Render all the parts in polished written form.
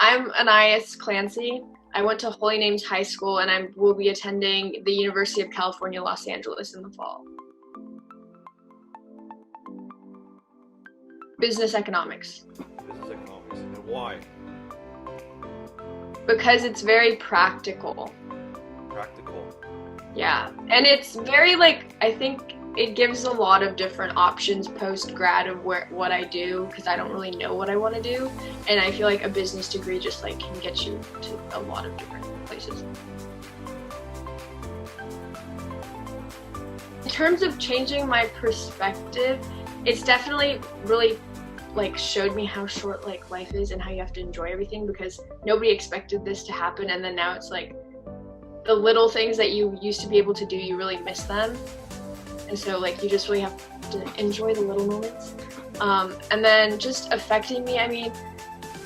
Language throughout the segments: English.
I'm Anais Clancy. I went to Holy Names High School and I will be attending the University of California, Los Angeles in the fall. Business economics. Business economics. And why? Because it's very practical. Practical. Yeah. And it's very I think it gives a lot of different options post-grad of what I do, because I don't really know what I want to do. And I feel like a business degree just can get you to a lot of different places. In terms of changing my perspective, it's definitely really showed me how short life is and how you have to enjoy everything, because nobody expected this to happen, and then now it's the little things that you used to be able to do, you really miss them. And so you just really have to enjoy the little moments. And then just affecting me, I mean,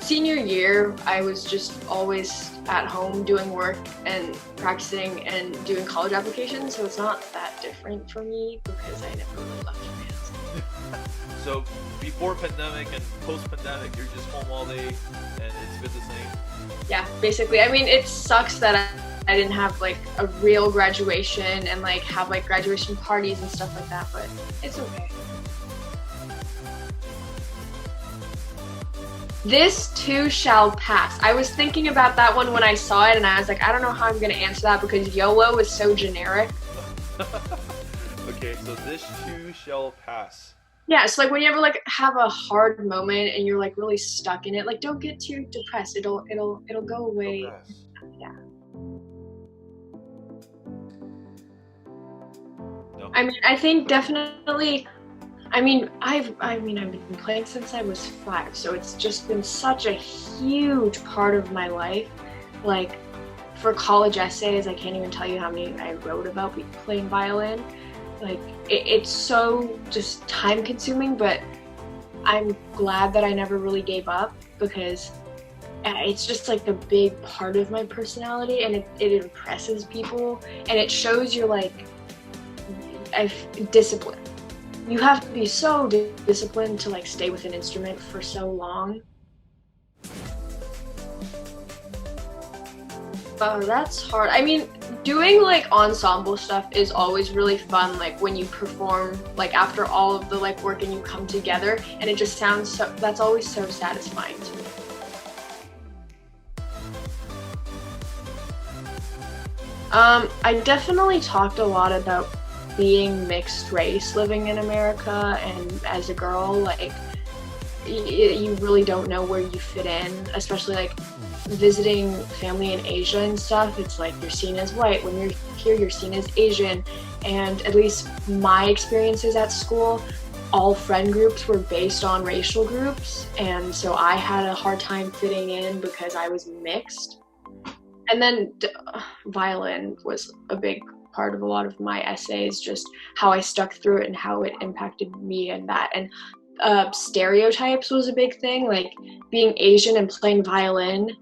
senior year, I was just always at home doing work and practicing and doing college applications, so it's not that different for me because I never really left my house. So before pandemic and post-pandemic, you're just home all day and it's been the same? Yeah, basically. I mean, it sucks that I didn't have a real graduation and have graduation parties and stuff like that, but it's okay. This too shall pass. I was thinking about that one when I saw it, and I was I don't know how I'm gonna answer that because YOLO is so generic. Okay, so this too shall pass. Yeah, so when you ever have a hard moment and you're really stuck in it, don't get too depressed. It'll go away. Yeah. No. I mean, I think definitely. I mean, I've been playing since I was 5, so it's just been such a huge part of my life. For college essays, I can't even tell you how many I wrote about playing violin. It's so just time consuming, but I'm glad that I never really gave up, because it's just a big part of my personality, and it impresses people, and it shows you're discipline. You have to be so disciplined to stay with an instrument for so long. Oh, that's hard. I mean, doing ensemble stuff is always really fun, when you perform after all of the work and you come together, and it just sounds so, that's always so satisfying to me. I definitely talked a lot about being mixed race living in America, and as a girl, you really don't know where you fit in, especially visiting family in Asia and stuff. It's you're seen as white. When you're here, you're seen as Asian. And at least my experiences at school, all friend groups were based on racial groups, and so I had a hard time fitting in because I was mixed. And then violin was a big part of a lot of my essays, just how I stuck through it and how it impacted me and that. And stereotypes was a big thing, being Asian and playing violin.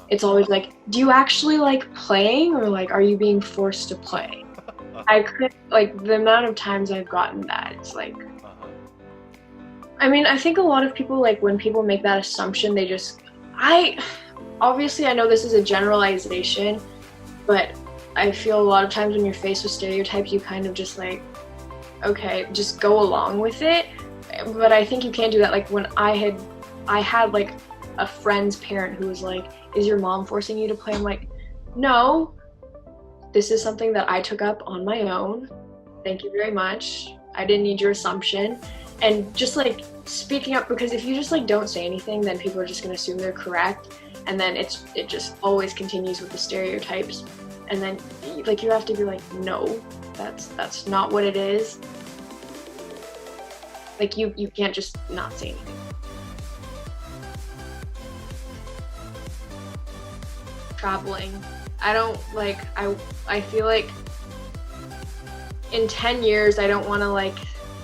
It's always do you actually like playing, or are you being forced to play? I could the amount of times I've gotten that, it's I mean, I think a lot of people when people make that assumption, they just obviously I know this is a generalization, but I feel a lot of times when you're faced with stereotypes, you kind of just okay, just go along with it. But I think you can't do that. When I had a friend's parent who was is your mom forcing you to play? I'm no, this is something that I took up on my own. Thank you very much. I didn't need your assumption. And just speaking up, because if you just don't say anything, then people are just going to assume they're correct. And then it just always continues with the stereotypes. And then you have to be no, that's not what it is. You can't just not say anything. Traveling. I don't I feel in 10 years I don't want to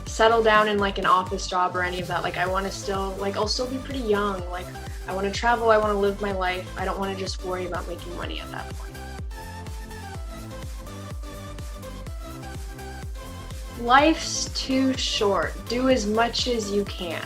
settle down in an office job or any of that. I want to still I'll still be pretty young. I want to travel, I want to live my life. I don't want to just worry about making money at that point. Life's too short. Do as much as you can.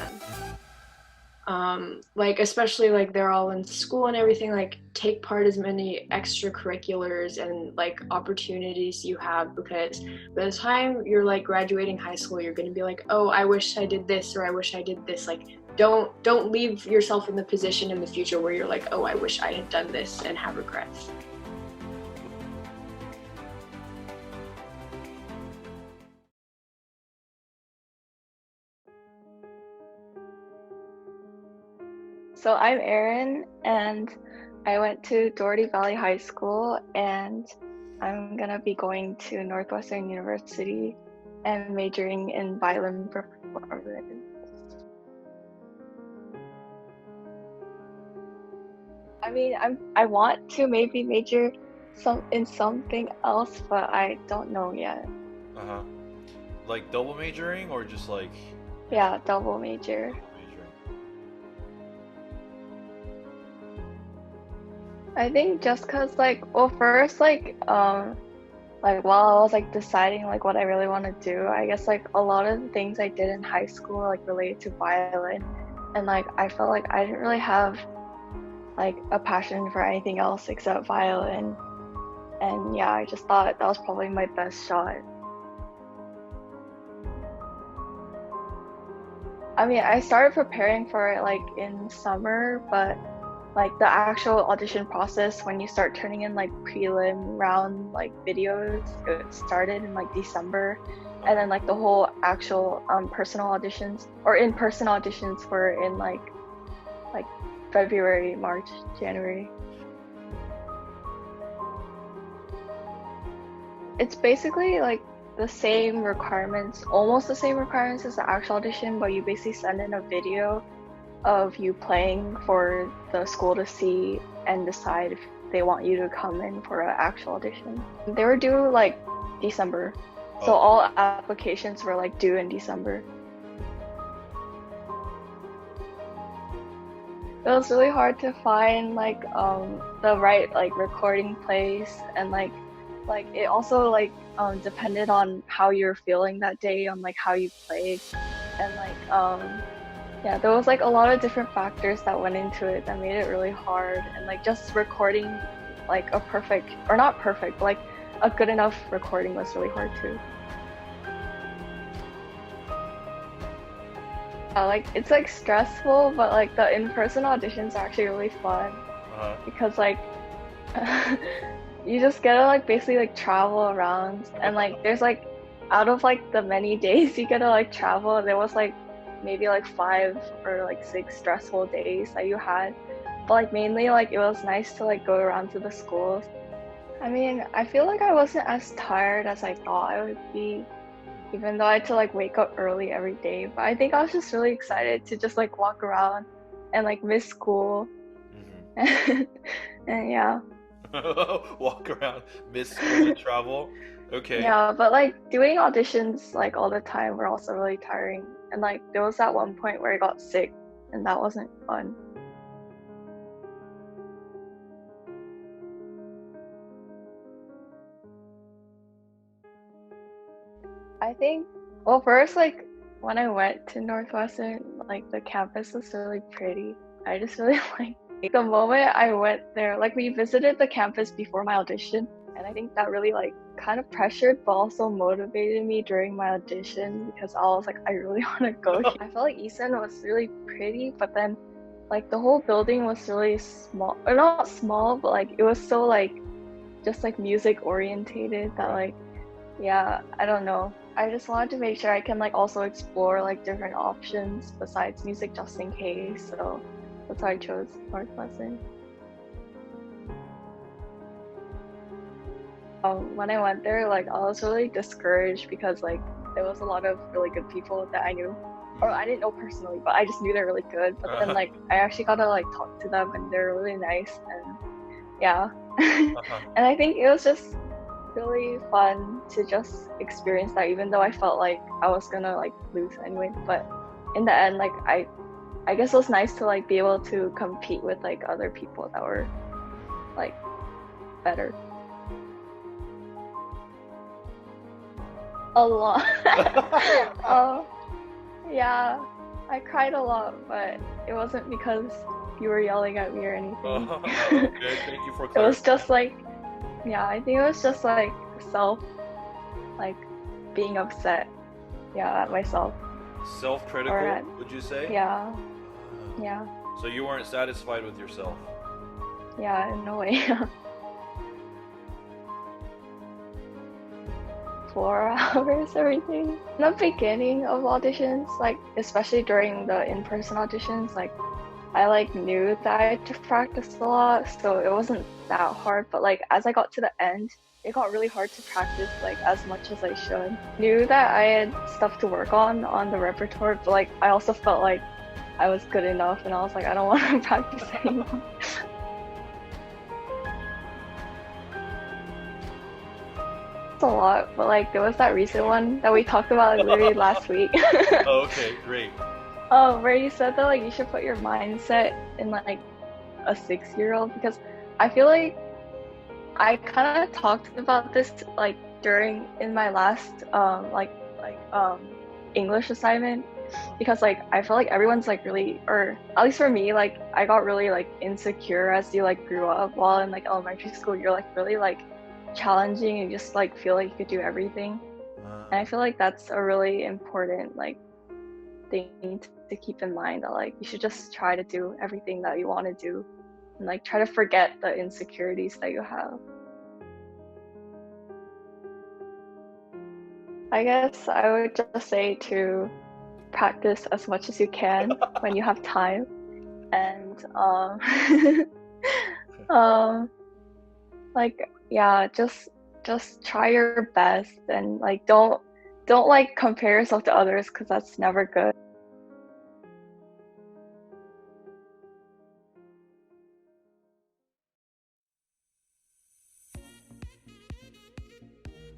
Like especially like they're all in school and everything, like take part as many extracurriculars and like opportunities you have, because by the time you're like graduating high school you're going to be like, oh, I wish I did this or I wish I did this. Like don't leave yourself in the position in the future where you're like, oh, I wish I had done this and have regrets. So I'm Erin, and I went to Doherty Valley High School, and I'm gonna be going to Northwestern University and majoring in violin performance. I mean, I want to maybe major in something else, but I don't know yet. Uh-huh. Like double majoring or just like Yeah, double major. majoring? I think just cause well, first like while I was like deciding like what I really want to do, I guess like a lot of the things I did in high school like related to violin, and like I felt like I didn't really have like a passion for anything else except violin. And yeah, I just thought that was probably my best shot. I mean, I started preparing for it like in summer, but like the actual audition process when you start turning in like prelim round like videos, it started in like December, and then like the whole actual personal auditions or in-person auditions were in like February, March, January. It's basically like the same requirements, almost the same requirements as the actual audition, but you basically send in a video of you playing for the school to see and decide if they want you to come in for an actual audition. They were due like December, so all applications were like due in December. It was really hard to find like the right like recording place, and like it also like depended on how you're feeling that day, on like how you played, and like yeah, there was like a lot of different factors that went into it that made it really hard, and like just recording like a perfect, or not perfect, but like a good enough recording was really hard too. Like it's like stressful, but like the in-person auditions are actually really fun because like you just get to like basically like travel around, and like there's like out of like the many days you get to like travel, there was like maybe like 5 or like 6 stressful days that you had, but like mainly like it was nice to like go around to the schools. I mean, I feel like I wasn't as tired as I thought I would be, even though I had to like wake up early every day. But I think I was just really excited to just like walk around and like miss school. And yeah. Walk around, miss school and travel. Okay. Yeah, but like doing auditions like all the time were also really tiring. And like there was that one point where I got sick, and that wasn't fun. I think, well, first, like when I went to Northwestern, like the campus was really pretty. I just really like the moment I went there, like we visited the campus before my audition, and I think that really like kind of pressured but also motivated me during my audition, because I was like, I really want to go here. I felt like Easton was really pretty, but then like the whole building was really small, or not small, but like it was so like just like music orientated that like, yeah, I don't know. I just wanted to make sure I can like also explore like different options besides music just in case. So that's why I chose Northwestern. When I went there, like I was really discouraged because like there was a lot of really good people that I knew, or I didn't know personally, but I just knew they're really good. But then like I actually got to like talk to them, and they're really nice, and yeah. And I think it was just really fun to just experience that, even though I felt like I was gonna like lose anyway. But in the end, like I guess it was nice to like be able to compete with like other people that were like better. A lot. Yeah. I cried a lot, but it wasn't because you were yelling at me or anything. Okay, thank you for It was clarifying. just like, yeah, I think it was just like self, like being upset, yeah, at myself or Self-critical, at, would you say? yeah, yeah, So you weren't satisfied with yourself. yeah, in a way. 4 hours everything. In the beginning of auditions, like especially during the in-person auditions, like I like knew that I had to practice a lot, so it wasn't that hard. But like as I got to the end, it got really hard to practice like as much as I should. Knew that I had stuff to work on the repertoire, but like I also felt like I was good enough, and I was like, I don't want to practice anymore. It's a lot, but like there was that recent one that we talked about like literally last week. Oh, okay, great. Where you said that like you should put your mindset in like a 6-year-old, because I feel like I kind of talked about this like during in my last English assignment, because like I feel like everyone's like really, or at least for me, like I got really like insecure as you like grew up. While in like elementary school you're like really like challenging and just like feel like you could do everything, and I feel like that's a really important like thing to keep in mind, that like you should just try to do everything that you want to do and like try to forget the insecurities that you have. I guess I would just say to practice as much as you can when you have time, and um like yeah, just try your best, and like don't like compare yourself to others, because that's never good.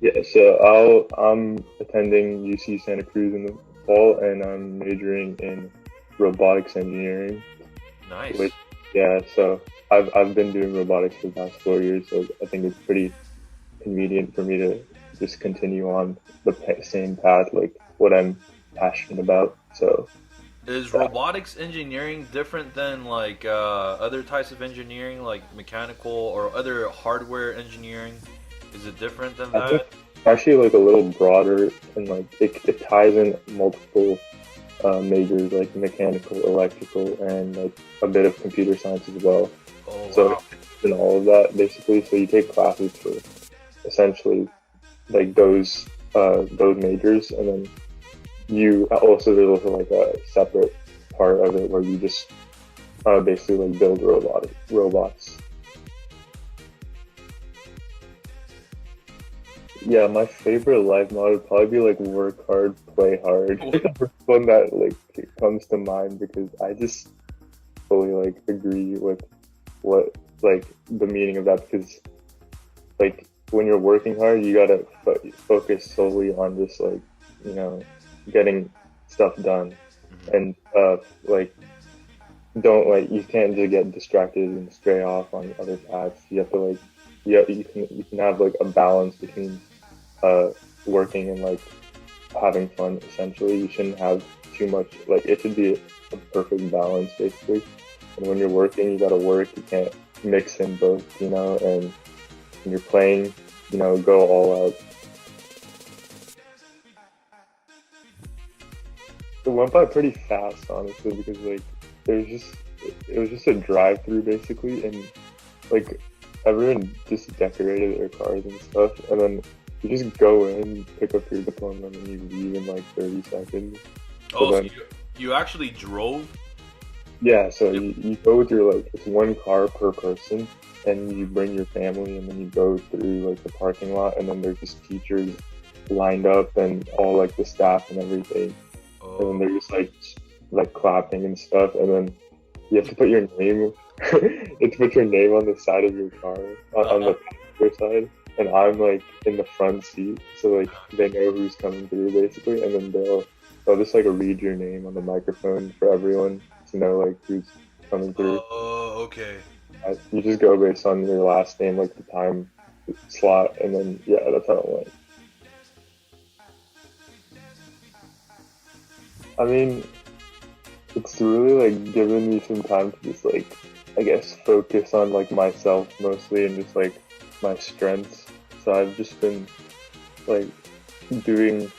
Yeah, so I'm attending UC Santa Cruz in the fall, and I'm majoring in robotics engineering. Nice. Which, yeah, so I've been doing robotics for the past 4 years, so I think it's pretty convenient for me to just continue on the same path, like what I'm passionate about. So Is yeah, robotics engineering different than like other types of engineering, like mechanical or other hardware engineering? Is it different than I think that? it's actually like a little broader, and like it ties in multiple majors like mechanical, electrical, and like a bit of computer science as well. Oh So wow. in all of that basically, so you take classes for essentially like those majors, and then you also there's also like a separate part of it where you just basically like build robots. Yeah, my favorite life motto would probably be like work hard, play hard. It's the first one that like comes to mind because I just fully like agree with what like the meaning of that, because like when you're working hard you gotta focus solely on just like you know getting stuff done, and like don't like you can't just get distracted and stray off on other paths. You have to like you can have like a balance between uh working and like having fun. Essentially you shouldn't have too much, like it should be a perfect balance basically, and when you're working you gotta work, you can't mix in both, and when you're playing, go all out. It went by pretty fast, honestly, because like there's just it was just a drive-through basically, and like everyone just decorated their cars and stuff, and then you just go in, pick up your diploma, and then you leave in like 30 seconds. So Oh, so then, you actually drove? yeah, so Yep. you go with your like it's one car per person, and you bring your family, and then you go through like the parking lot, and then there's just teachers lined up and all like the staff and everything, and then Oh, they're just like clapping and stuff, and then you have to put your name you have to put your name on the side of your car, on uh-huh. the passenger side, and I'm like in the front seat, so like they know who's coming through basically, and then they'll just like read your name on the microphone for everyone to know like who's coming through. Oh, okay. You just go based on your last name, like the time slot, and then yeah, that's how it went. I mean, it's really like given me some time to just like I guess focus on like myself mostly and just like my strengths. So I've just been like doing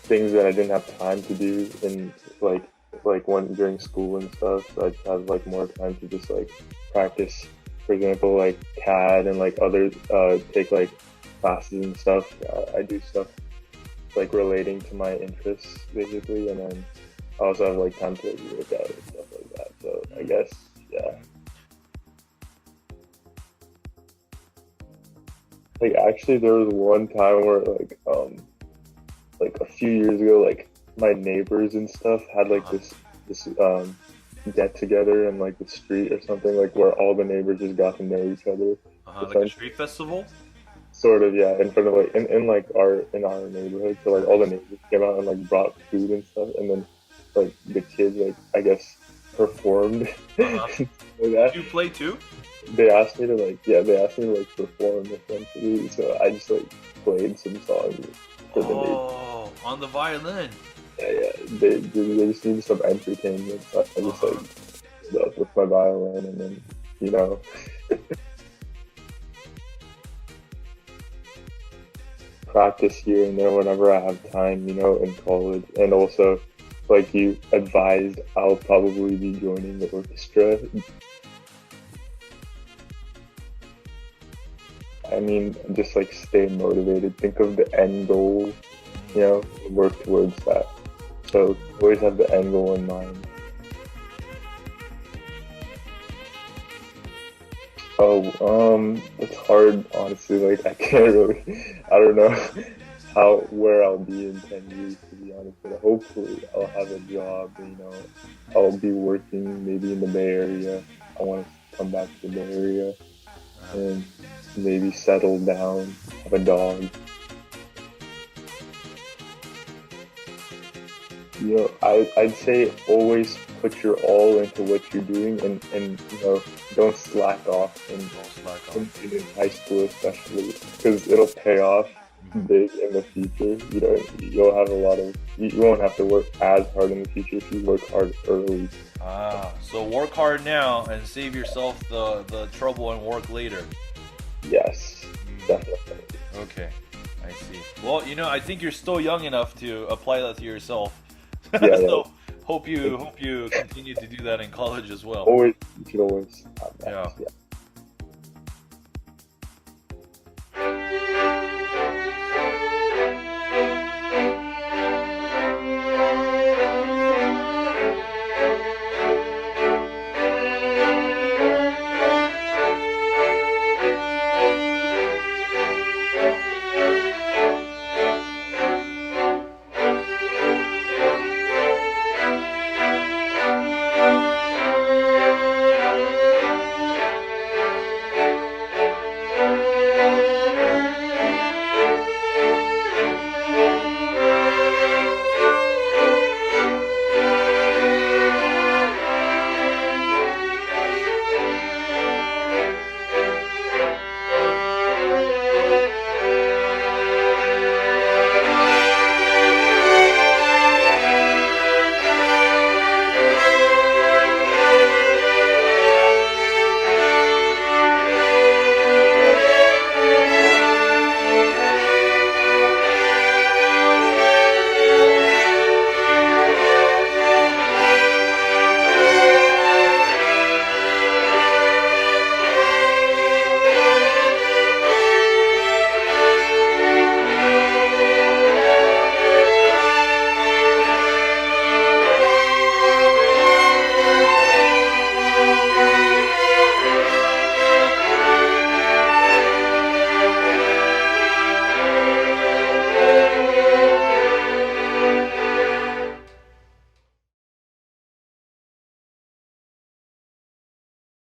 things that I didn't have time to do and like when during school and stuff. So I just have like more time to just like practice. For example, like CAD and like other take like classes and stuff. I do stuff like relating to my interests basically, and then I also have like time to work out and stuff like that. So I guess yeah. Like actually, there was one time where like a few years ago, like my neighbors and stuff had like this get together in like the street or something, like where all the neighbors just got to know each other. Like a street festival? Sort of, yeah, in front of like in like our neighborhood. So like all the neighbors came out and like brought food and stuff, and then like the kids like I guess performed. Like that. Did you play too? They asked me to like they asked me to like perform essentially. So I just like played some songs for the neighbors. Oh, on the violin. Yeah. They just needed some entertainment. So I just like stood up with my violin and then practice here and there whenever I have time, in college. And also, like you advised, I'll probably be joining the orchestra. I mean, just like stay motivated. Think of the end goal, work towards that. So always have the end goal in mind. Oh, it's hard, honestly. Like I can't really, I don't know where I'll be in 10 years, to be honest. But hopefully I'll have a job, I'll be working maybe in the Bay Area. I want to come back to the Bay Area and maybe settle down, have a dog. I'd say always put your all into what you're doing and don't slack off in high school especially, because it'll pay off big in the future. You'll have you won't have to work as hard in the future if you work hard early. So work hard now and save yourself the trouble and work later. Yes, definitely. Okay, I see. Well, I think you're still young enough to apply that to yourself. So hope you continue to do that in college as well. You should always have that. Yeah.